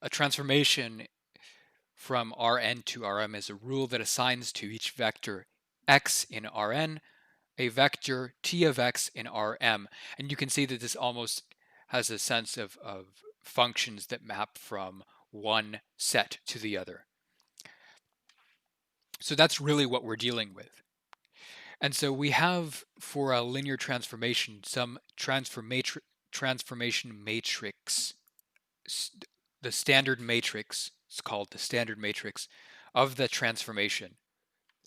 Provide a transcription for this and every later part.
a transformation from Rn to Rm is a rule that assigns to each vector x in Rn a vector t of x in Rm. And you can see that this almost has a sense of functions that map from one set to the other. So that's really what we're dealing with. And so we have, for a linear transformation, some transformation matrix. The standard matrix, it's called the standard matrix of the transformation.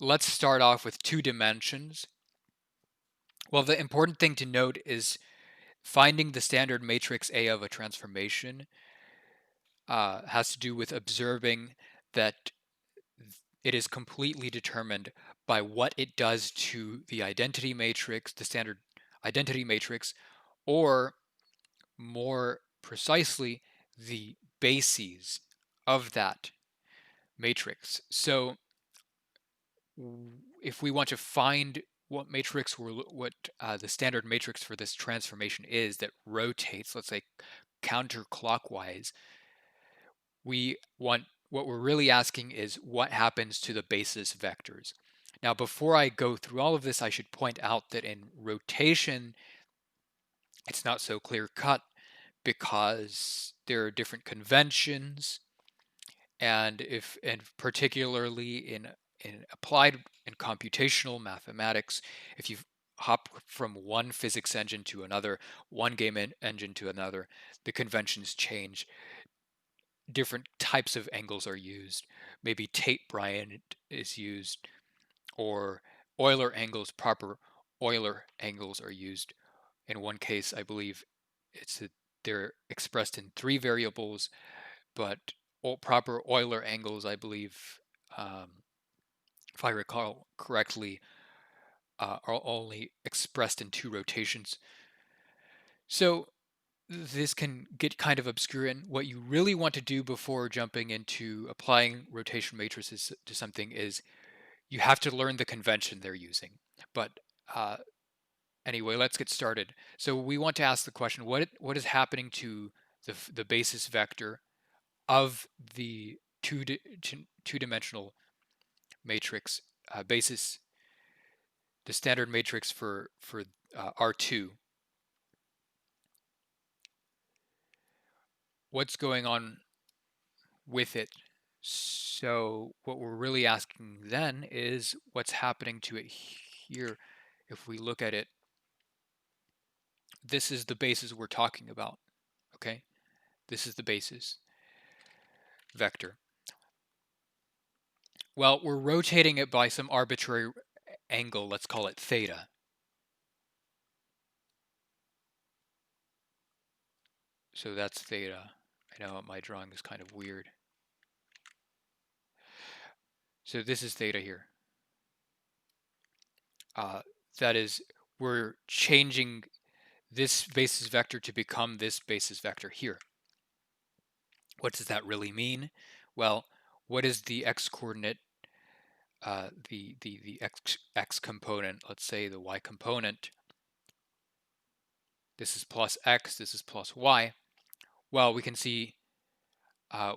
Let's start off with 2 dimensions. Well, the important thing to note is finding the standard matrix A of a transformation has to do with observing that it is completely determined by what it does to the identity matrix, the standard identity matrix, or more precisely, the bases of that matrix. So if we want to find what matrix the standard matrix for this transformation is that rotates, let's say counterclockwise, what we're really asking is what happens to the basis vectors. Now, before I go through all of this, I should point out that in rotation, it's not so clear cut because there are different conventions, and particularly in applied and computational mathematics, if you hop from one physics engine to another, one game engine to another, the conventions change. Different types of angles are used. Maybe Tate-Bryant is used, or Euler angles, proper Euler angles are used. In one case, I believe they're expressed in 3 variables, but proper Euler angles, I believe, if I recall correctly, are only expressed in 2 rotations. So this can get kind of obscure, and what you really want to do before jumping into applying rotation matrices to something is you have to learn the convention they're using. But anyway, let's get started. So we want to ask the question, what is happening to the basis vector of the two-dimensional matrix basis, the standard matrix for R2? What's going on with it? So what we're really asking then is what's happening to it here. If we look at it, this is the basis we're talking about. Okay, this is the basis vector. Well, we're rotating it by some arbitrary angle. Let's call it theta. So that's theta. I know my drawing is kind of weird. So this is theta here. That is, we're changing this basis vector to become this basis vector here. What does that really mean? Well, what is the x-coordinate, the x component, let's say the y component? This is plus x, this is plus y. Well, we can see, let's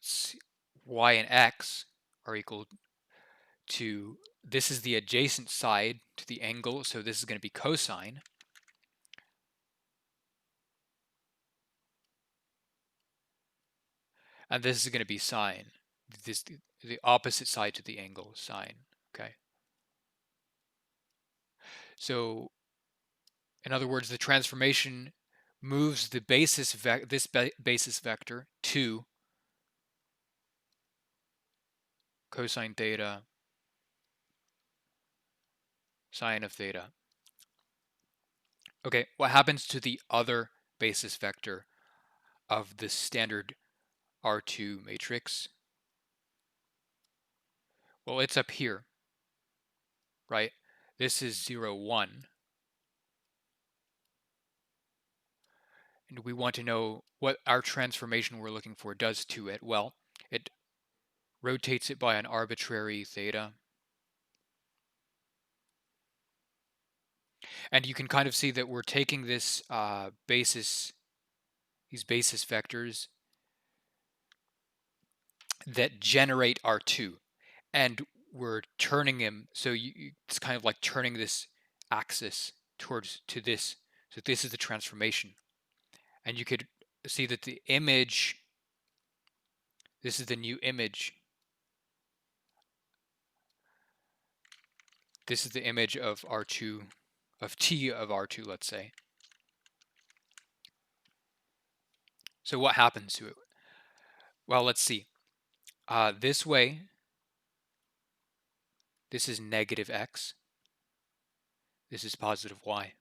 see, y and x are equal to, this is the adjacent side to the angle, so this is going to be cosine. And this is going to be sine. The opposite side to the angle is sine. Okay. So, in other words, the transformation moves the basis basis vector to cosine theta, sine of theta. Okay, what happens to the other basis vector of the standard R2 matrix? Well, it's up here, right? This is 0, 1. And we want to know what our transformation we're looking for does to it. Well, it rotates it by an arbitrary theta. And you can kind of see that we're taking this these basis vectors, that generate R2, and we're turning them, so it's kind of like turning this axis to this. So this is the transformation, and you could see that the image, this is the new image. This is the image of R2, of T of R2, let's say. So what happens to it? Well, let's see. This way, this is negative x. This is positive y.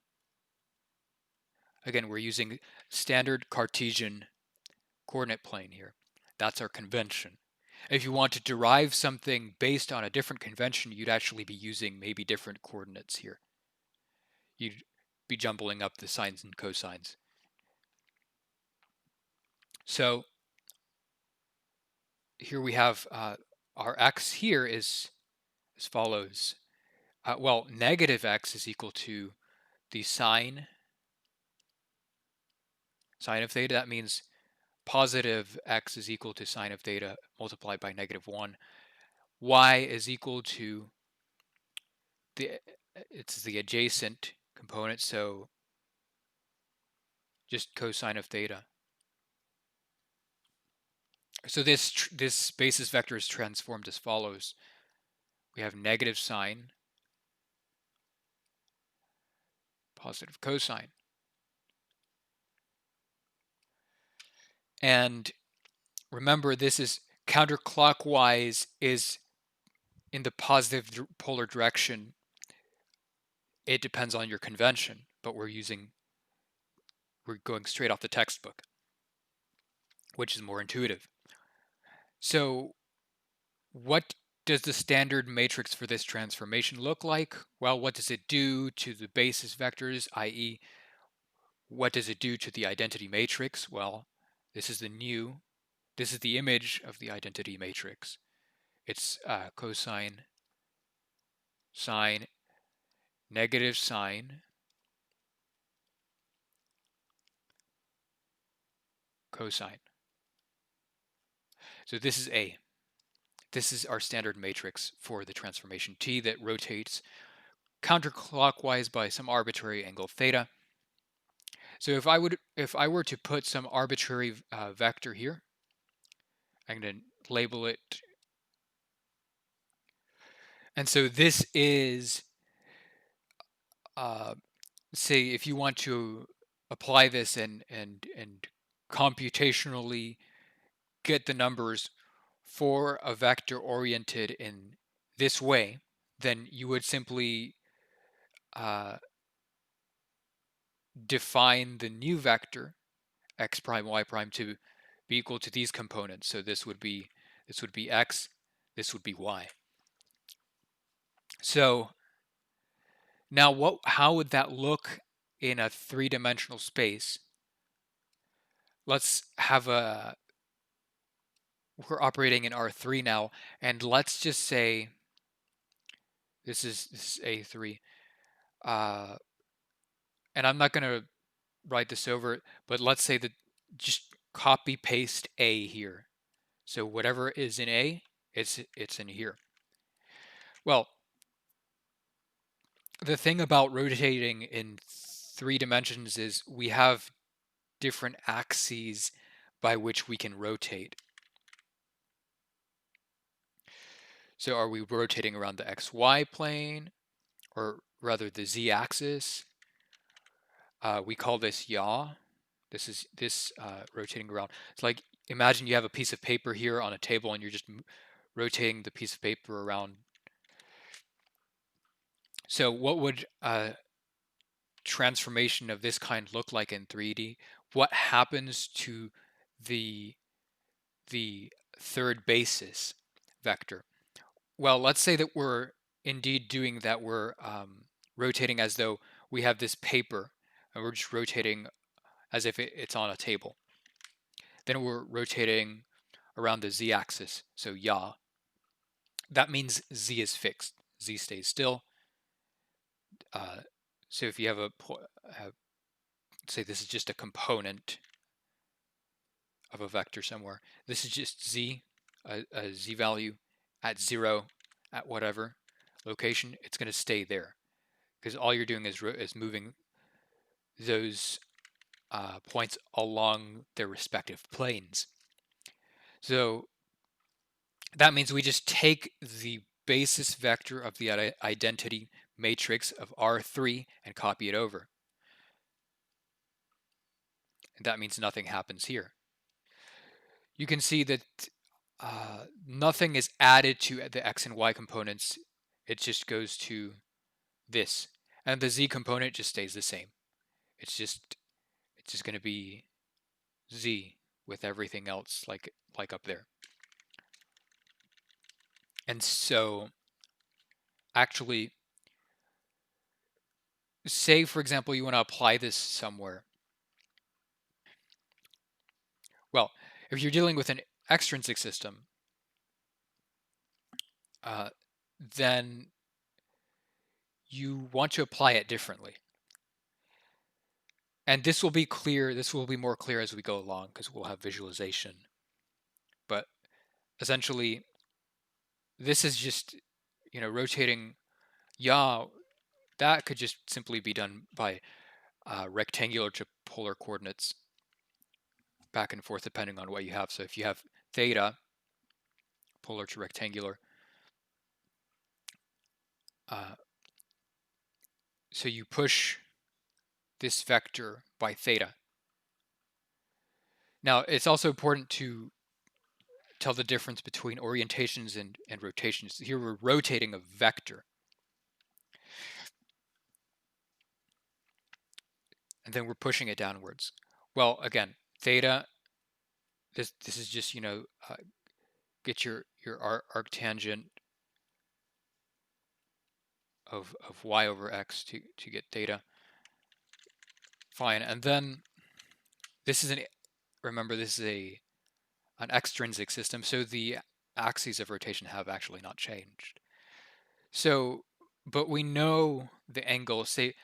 Again, we're using standard Cartesian coordinate plane here. That's our convention. If you want to derive something based on a different convention, you'd actually be using maybe different coordinates here. You'd be jumbling up the sines and cosines. So here we have our x here is as follows. Well, negative x is equal to the sine of theta. That means positive x is equal to sine of theta multiplied by negative 1. Y is equal to it's the adjacent component, so just cosine of theta. So this basis vector is transformed as follows. We have negative sine, positive cosine. And remember, this is counterclockwise, is in the positive polar direction. It depends on your convention, but we're going straight off the textbook, which is more intuitive. So what does the standard matrix for this transformation look like? Well, what does it do to the basis vectors, i.e., what does it do to the identity matrix? Well, this is the image of the identity matrix. It's cosine, sine, negative sine, cosine. So this is A. This is our standard matrix for the transformation T that rotates counterclockwise by some arbitrary angle theta. So if I were to put some arbitrary vector here, I'm going to label it. And so this is, say, if you want to apply this and computationally get the numbers for a vector oriented in this way, then you would simply define the new vector x prime y prime to be equal to these components. So this would be x, this would be y. So now how would that look in a three-dimensional space? Let's have we're operating in R3 now, and let's just say this is A3. And I'm not going to write this over, but let's say that just copy paste A here. So whatever is in A, it's in here. Well, the thing about rotating in three dimensions is we have different axes by which we can rotate. So are we rotating around the xy plane, or rather the z-axis? We call this yaw. This is rotating around. It's like, imagine you have a piece of paper here on a table and you're just rotating the piece of paper around. So what would a transformation of this kind look like in 3D? What happens to the third basis vector? Well, let's say that we're indeed doing that. We're rotating as though we have this paper and we're just rotating as if it's on a table. Then we're rotating around the z-axis, so yaw. That means z is fixed. Z stays still. So if you have say this is just a component of a vector somewhere, this is just z. a z value at 0, at whatever location, it's going to stay there because all you're doing is moving those points along their respective planes. So that means we just take the basis vector of the identity matrix of R3 and copy it over. And that means nothing happens here. You can see that nothing is added to the x and y components. It just goes to this. And the z component just stays the same. It's just going to be z with everything else like up there. And so actually, say for example you want to apply this somewhere. Well, if you're dealing with an extrinsic system, then you want to apply it differently. And this will be clear, this will be more clear as we go along because we'll have visualization. But essentially, this is just, rotating yaw. That could just simply be done by rectangular to polar coordinates back and forth depending on what you have. So if you have theta, polar to rectangular, so you push this vector by theta. Now, it's also important to tell the difference between orientations and rotations. Here we're rotating a vector. And then we're pushing it downwards. Well, again, theta, this is just, get your arctangent of y over x to get theta. Fine. And then this is remember, this is an extrinsic system, so the axes of rotation have actually not changed. So, but we know the angle, say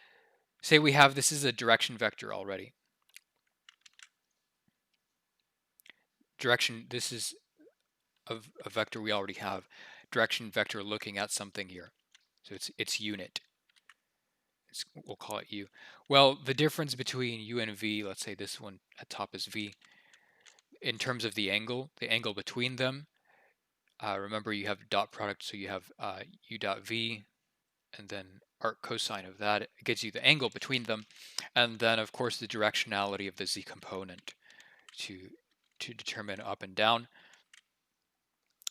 we have, this is a direction vector already. Direction, this is a vector we already have. Direction vector looking at something here. So it's unit. We'll call it u. Well, the difference between u and v, let's say this one at top is v, in terms of the angle between them, remember you have dot product, so you have u dot v, and then arc cosine of that. It gives you the angle between them, and then of course the directionality of the z component to determine up and down.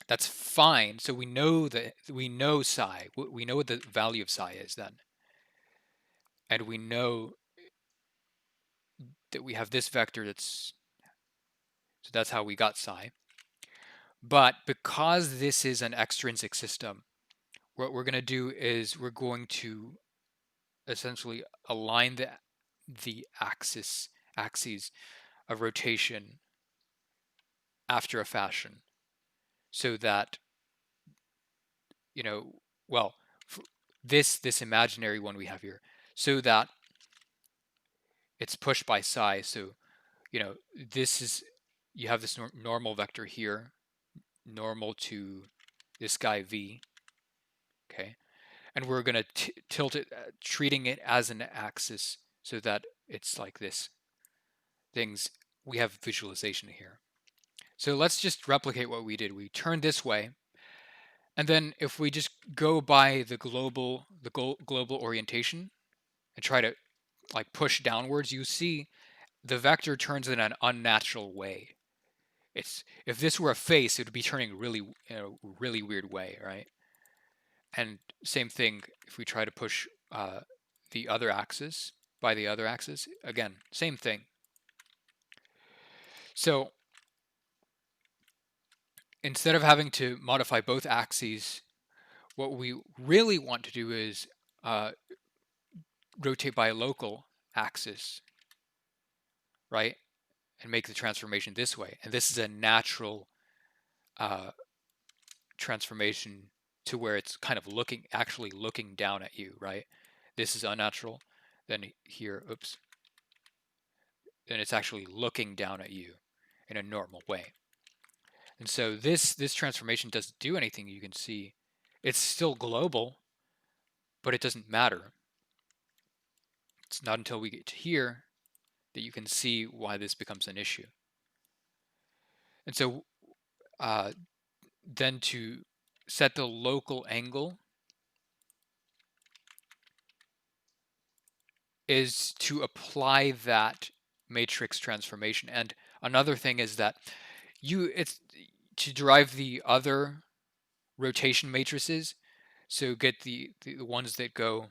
That's fine. So we know psi. We know what the value of psi is then. And we know that we have this vector so that's how we got psi. But because this is an extrinsic system, what we're going to do is we're going to essentially align the axes of rotation after a fashion, so that, well, this imaginary one we have here, so that it's pushed by psi. So, this is, you have this normal vector here, normal to this guy v, okay? And we're going to tilt it, treating it as an axis so that it's like this. We have visualization here. So let's just replicate what we did. We turned this way, and then if we just go by the global orientation and try to like push downwards, you see the vector turns in an unnatural way. If this were a face, it would be turning really, really weird way, right? And same thing if we try to push the other axis by the other axis, again, same thing. So instead of having to modify both axes, what we really want to do is rotate by a local axis, right? And make the transformation this way. And this is a natural transformation to where it's kind of actually looking down at you, right? This is unnatural. Then here, oops. Then it's actually looking down at you in a normal way. And so this transformation doesn't do anything, you can see. It's still global, but it doesn't matter. It's not until we get to here that you can see why this becomes an issue. And so then to set the local angle is to apply that matrix transformation. And another thing is that it's to derive the other rotation matrices. So get the ones that go,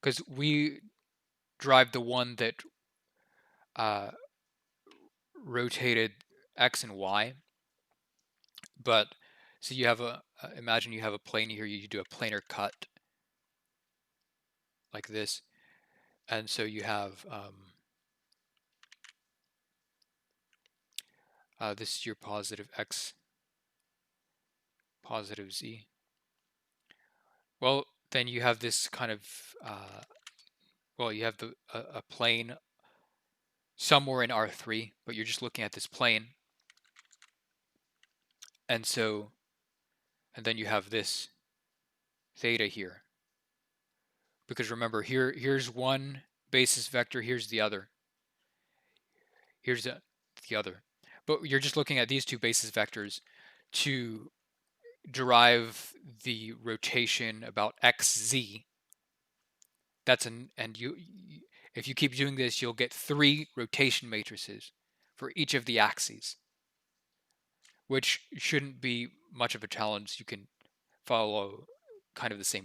because we drive the one that rotated x and y. But so you have imagine you have a plane here, you do a planar cut like this. And so you have this is your positive x, positive z. Well, then you have this kind of, well, you have a plane somewhere in R3, but you're just looking at this plane. And so, and then you have this theta here. Because remember, here's one basis vector, here's the other. Here's the other. But you're just looking at these two basis vectors to derive the rotation about xz. And if you keep doing this, you'll get 3 rotation matrices for each of the axes, which shouldn't be much of a challenge. You can follow kind of the same